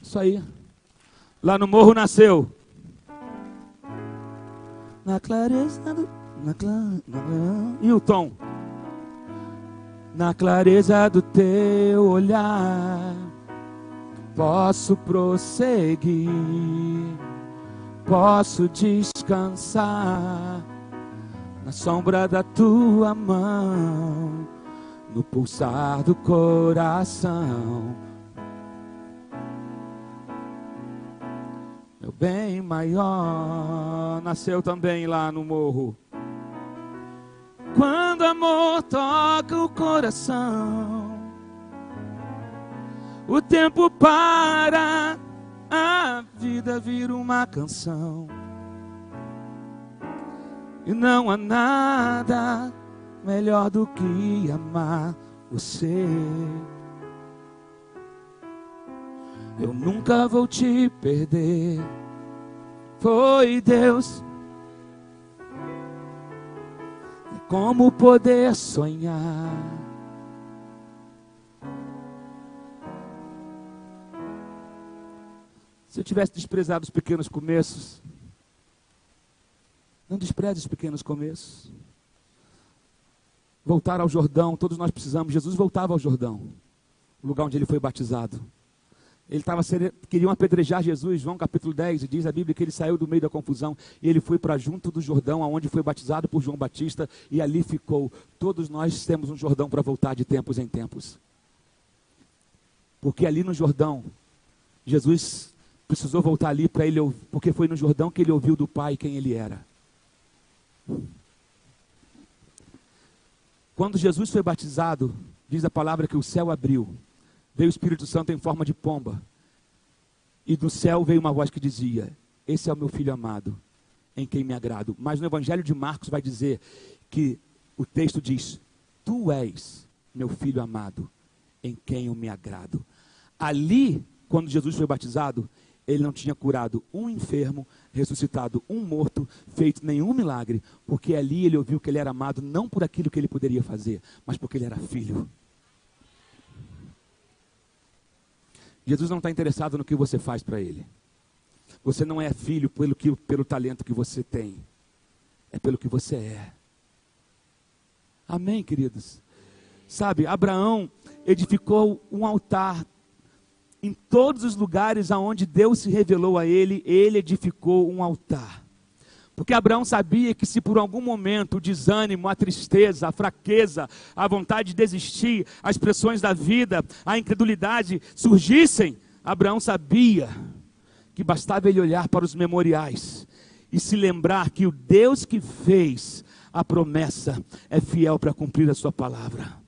[SPEAKER 1] Isso aí. Lá no morro nasceu: na clareza do... E o tom: na clareza do teu olhar, posso prosseguir, posso descansar, na sombra da tua mão, no pulsar do coração. Meu bem maior nasceu também lá no morro. Quando amor toca o coração, o tempo para, a vida vira uma canção. E não há nada melhor do que amar você. Eu nunca vou te perder. Foi Deus. Como poder sonhar? Se eu tivesse desprezado os pequenos começos, não despreze os pequenos começos. Voltar ao Jordão, todos nós precisamos. Jesus voltava ao Jordão, o lugar onde ele foi batizado. Queriam apedrejar Jesus, João capítulo 10, e diz a Bíblia que ele saiu do meio da confusão, e ele foi para junto do Jordão, aonde foi batizado por João Batista, e ali ficou. Todos nós temos um Jordão para voltar de tempos em tempos. Porque ali no Jordão, Jesus precisou voltar ali para ele, porque foi no Jordão que ele ouviu do Pai quem ele era. Quando Jesus foi batizado, diz a palavra que o céu abriu. Veio o Espírito Santo em forma de pomba. E do céu veio uma voz que dizia: esse é o meu filho amado, em quem me agrado. Mas no Evangelho de Marcos vai dizer que o texto diz: tu és meu filho amado, em quem eu me agrado. Ali, quando Jesus foi batizado, ele não tinha curado um enfermo, ressuscitado um morto, feito nenhum milagre, porque ali ele ouviu que ele era amado, não por aquilo que ele poderia fazer, mas porque ele era filho. Jesus não está interessado no que você faz para ele. Você não é filho pelo talento que você tem, é pelo que você é. Amém, queridos? Sabe, Abraão edificou um altar. Em todos os lugares aonde Deus se revelou a ele, ele edificou um altar. Porque Abraão sabia que se por algum momento o desânimo, a tristeza, a fraqueza, a vontade de desistir, as pressões da vida, a incredulidade surgissem, Abraão sabia que bastava ele olhar para os memoriais e se lembrar que o Deus que fez a promessa é fiel para cumprir a sua palavra.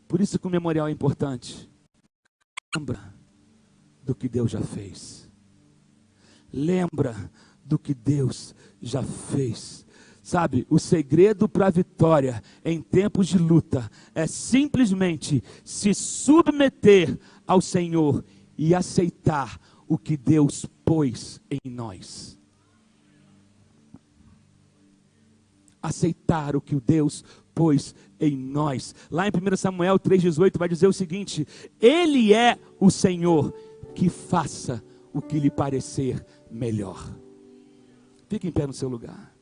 [SPEAKER 1] Por isso que o memorial é importante. Lembra do que Deus já fez. Lembra do que Deus já fez. Sabe, o segredo para a vitória em tempos de luta é simplesmente se submeter ao Senhor e aceitar o que Deus pôs em nós. Aceitar o que Deus pôs em nós. Lá em 1 Samuel 3,18 vai dizer o seguinte: Ele é o Senhor que faça o que lhe parecer melhor. Fique em pé no seu lugar.